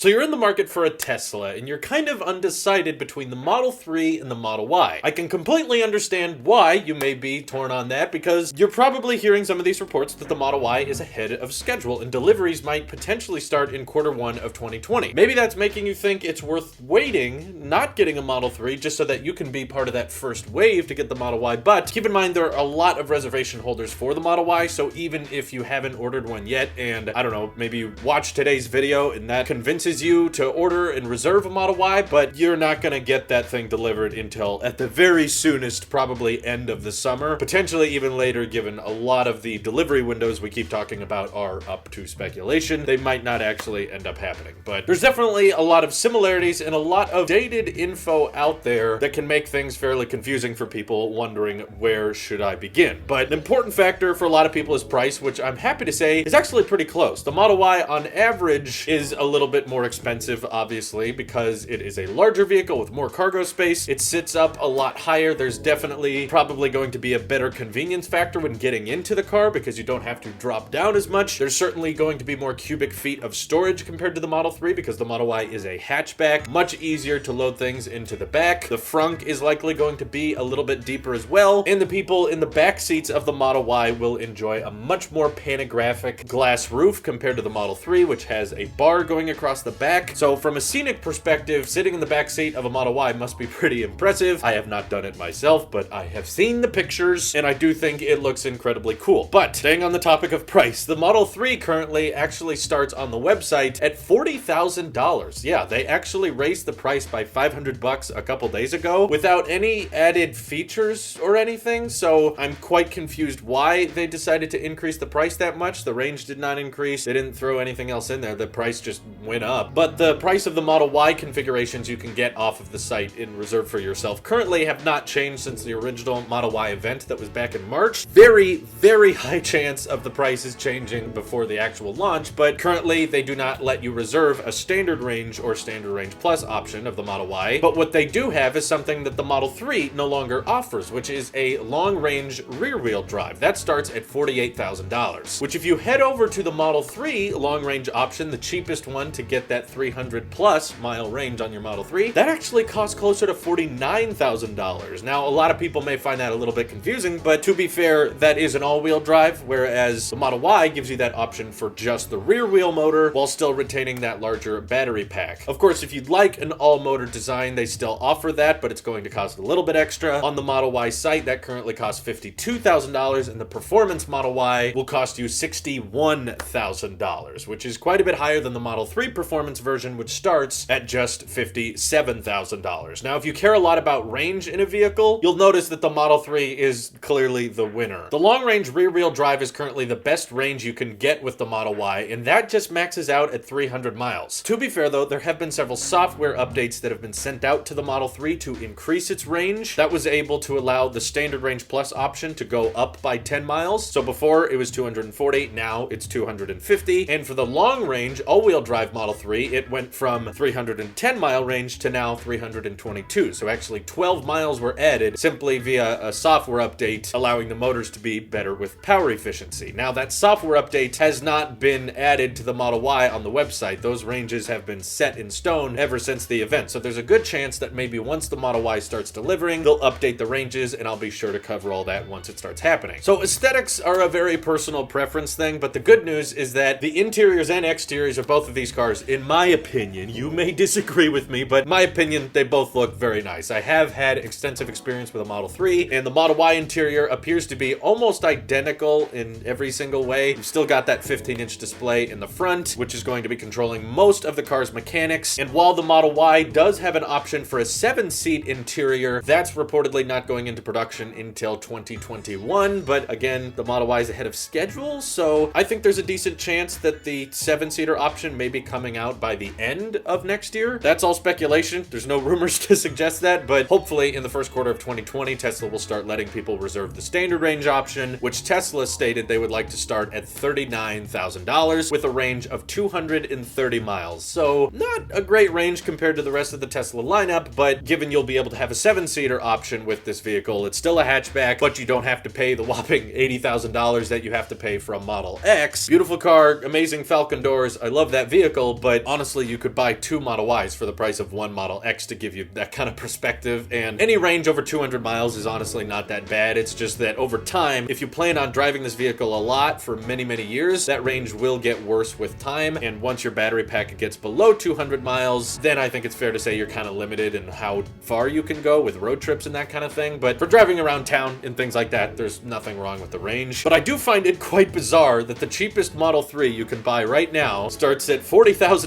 So you're in the market for a Tesla, and you're kind of undecided between the Model 3 and the Model Y. I can completely understand why you may be torn on that, because you're probably hearing some of these reports that the Model Y is ahead of schedule, and deliveries might potentially start in Q1 of 2020. Maybe that's making you think it's worth waiting, not getting a Model 3, just so that you can be part of that first wave to get the Model Y. But keep in mind, there are a lot of reservation holders for the Model Y, so even if you haven't ordered one yet, and I don't know, maybe you watch today's video and that convinces you to order and reserve a Model Y, but you're not going to get that thing delivered until at the very soonest, probably end of the summer, potentially even later, given a lot of the delivery windows we keep talking about are up to speculation. They might not actually end up happening, but there's definitely a lot of similarities and a lot of dated info out there that can make things fairly confusing for people wondering where should I begin. But an important factor for a lot of people is price, which I'm happy to say is actually pretty close. The Model Y on average is a little bit more expensive, obviously, because it is a larger vehicle with more cargo space. It sits up a lot higher. There's definitely probably going to be a better convenience factor when getting into the car because you don't have to drop down as much. There's certainly going to be more cubic feet of storage compared to the Model 3 because the Model Y is a hatchback. Much easier to load things into the back. The frunk is likely going to be a little bit deeper as well, and the people in the back seats of the Model Y will enjoy a much more panographic glass roof compared to the Model 3, which has a bar going across the back. So from a scenic perspective, sitting in the back seat of a Model Y must be pretty impressive. I have not done it myself, but I have seen the pictures, and I do think it looks incredibly cool. But staying on the topic of price, the Model 3 currently actually starts on the website at $40,000. Yeah, they actually raised the price by $500 a couple days ago without any added features or anything, so I'm quite confused why they decided to increase the price that much. The range did not increase. They didn't throw anything else in there. The price just went up. But the price of the Model Y configurations you can get off of the site in reserve for yourself currently have not changed since the original Model Y event that was back in March. Very, very high chance of the prices changing before the actual launch, but currently they do not let you reserve a standard range or standard range plus option of the Model Y. But what they do have is something that the Model 3 no longer offers, which is a long-range rear-wheel drive. That starts at $48,000, which if you head over to the Model 3 long-range option, the cheapest one to get that 300 plus mile range on your Model 3, that actually costs closer to $49,000. Now, a lot of people may find that a little bit confusing, but to be fair, that is an all-wheel drive, whereas the Model Y gives you that option for just the rear wheel motor while still retaining that larger battery pack. Of course, if you'd like an all-motor design, they still offer that, but it's going to cost a little bit extra. On the Model Y site, that currently costs $52,000, and the Performance Model Y will cost you $61,000, which is quite a bit higher than the Model 3 Performance version, which starts at just $57,000. Now, if you care a lot about range in a vehicle, you'll notice that the Model 3 is clearly the winner. The long-range rear-wheel drive is currently the best range you can get with the Model Y, and that just maxes out at 300 miles. To be fair, though, there have been several software updates that have been sent out to the Model 3 to increase its range. That was able to allow the standard range plus option to go up by 10 miles. So before it was 240, now it's 250. And for the long range all-wheel drive Model 3, it went from 310 mile range to now 322. So actually 12 miles were added simply via a software update, allowing the motors to be better with power efficiency. Now that software update has not been added to the Model Y on the website. Those ranges have been set in stone ever since the event. So there's a good chance that maybe once the Model Y starts delivering, they'll update the ranges, and I'll be sure to cover all that once it starts happening. So aesthetics are a very personal preference thing, but the good news is that the interiors and exteriors of both of these cars, in my opinion, you may disagree with me, but in my opinion, they both look very nice. I have had extensive experience with a Model 3, and the Model Y interior appears to be almost identical in every single way. You've still got that 15-inch display in the front, which is going to be controlling most of the car's mechanics. And while the Model Y does have an option for a 7-seat interior, that's reportedly not going into production until 2021. But again, the Model Y is ahead of schedule, so I think there's a decent chance that the 7-seater option may be coming out by the end of next year. That's all speculation. There's no rumors to suggest that, but hopefully in the first quarter of 2020, Tesla will start letting people reserve the standard range option, which Tesla stated they would like to start at $39,000 with a range of 230 miles. So not a great range compared to the rest of the Tesla lineup, but given you'll be able to have a 7-seater option with this vehicle, it's still a hatchback, but you don't have to pay the whopping $80,000 that you have to pay for a Model X. Beautiful car, amazing Falcon doors. I love that vehicle, but but honestly, you could buy 2 Model Ys for the price of 1 Model X to give you that kind of perspective, and any range over 200 miles is honestly not that bad. It's just that over time, if you plan on driving this vehicle a lot for many, many years, that range will get worse with time, and once your battery pack gets below 200 miles, then I think it's fair to say you're kind of limited in how far you can go with road trips and that kind of thing. But for driving around town and things like that, there's nothing wrong with the range. But I do find it quite bizarre that the cheapest Model 3 you can buy right now starts at $40,000,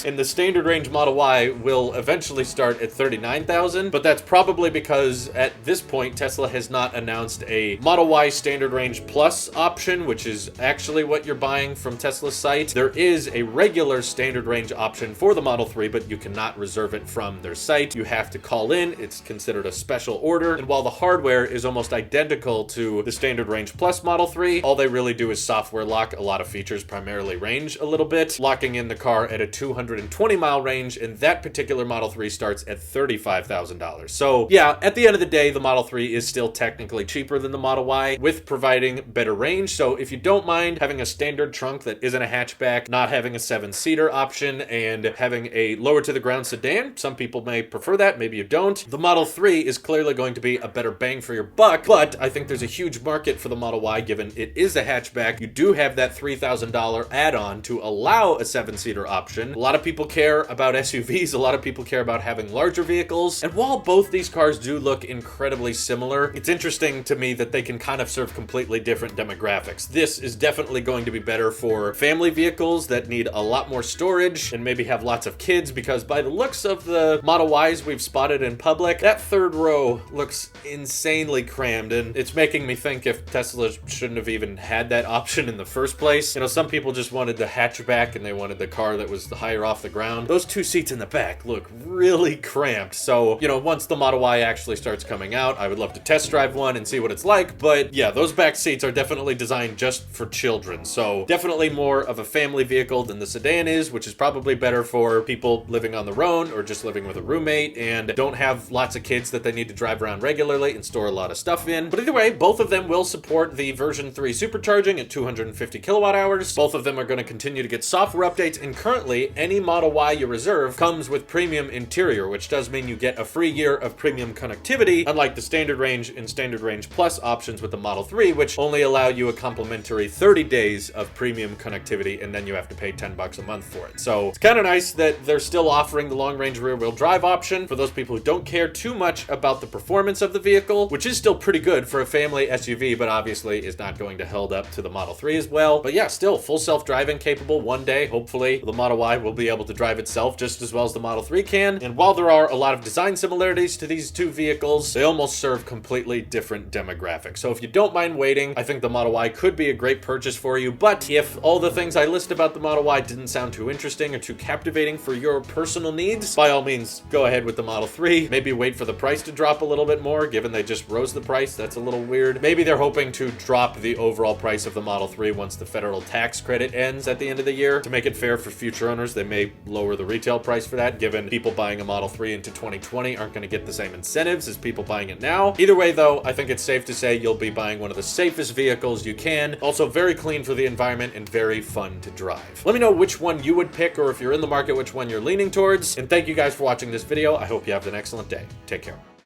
and the standard range Model Y will eventually start at $39,000. But that's probably because at this point, Tesla has not announced a Model Y standard range plus option, which is actually what you're buying from Tesla's site. There is a regular standard range option for the Model 3, but you cannot reserve it from their site. You have to call in. It's considered a special order. And while the hardware is almost identical to the standard range plus Model 3, all they really do is software lock a lot of features, primarily range a little bit, locking in the car at a 220 mile range, and that particular Model 3 starts at $35,000. So yeah, at the end of the day, the Model 3 is still technically cheaper than the Model Y with providing better range. So if you don't mind having a standard trunk that isn't a hatchback, not having a 7-seater option, and having a lower to the ground sedan, some people may prefer that, maybe you don't, the Model 3 is clearly going to be a better bang for your buck. But I think there's a huge market for the Model Y given it is a hatchback. You do have that $3,000 add-on to allow a 7-seater option. A lot of people care about SUVs, a lot of people care about having larger vehicles, and while both these cars do look incredibly similar, it's interesting to me that they can kind of serve completely different demographics. This is definitely going to be better for family vehicles that need a lot more storage and maybe have lots of kids, because by the looks of the Model Ys we've spotted in public, that third row looks insanely crammed, and it's making me think if Tesla shouldn't have even had that option in the first place. You know, some people just wanted the hatchback and they wanted the car that was higher off the ground. Those 2 seats in the back look really cramped. So, you know, once the Model Y actually starts coming out, I would love to test drive one and see what it's like. But yeah, those back seats are definitely designed just for children. So definitely more of a family vehicle than the sedan is, which is probably better for people living on their own or just living with a roommate and don't have lots of kids that they need to drive around regularly and store a lot of stuff in. But either way, both of them will support the version 3 supercharging at 250 kilowatt hours. Both of them are going to continue to get software updates, and currently any Model Y you reserve comes with premium interior, which does mean you get a free year of premium connectivity, unlike the standard range and standard range plus options with the Model 3, which only allow you a complimentary 30 days of premium connectivity, and then you have to pay $10 a month for it. So it's kind of nice that they're still offering the long range rear wheel drive option for those people who don't care too much about the performance of the vehicle, which is still pretty good for a family SUV, but obviously is not going to hold up to the Model 3 as well. But yeah, still full self-driving capable. One day, hopefully, the Model Y will be able to drive itself just as well as the Model 3 can. And while there are a lot of design similarities to these two vehicles, they almost serve completely different demographics. So if you don't mind waiting, I think the Model Y could be a great purchase for you. But if all the things I list about the Model Y didn't sound too interesting or too captivating for your personal needs, by all means, go ahead with the Model 3. Maybe wait for the price to drop a little bit more, given they just rose the price. That's a little weird. Maybe they're hoping to drop the overall price of the Model 3 once the federal tax credit ends at the end of the year. To make it fair for future owners, they may lower the retail price for that, given people buying a Model 3 into 2020 aren't going to get the same incentives as people buying it now. Either way, though, I think it's safe to say you'll be buying one of the safest vehicles you can. Also very clean for the environment and very fun to drive. Let me know which one you would pick, or if you're in the market, which one you're leaning towards. And thank you guys for watching this video. I hope you have an excellent day. Take care.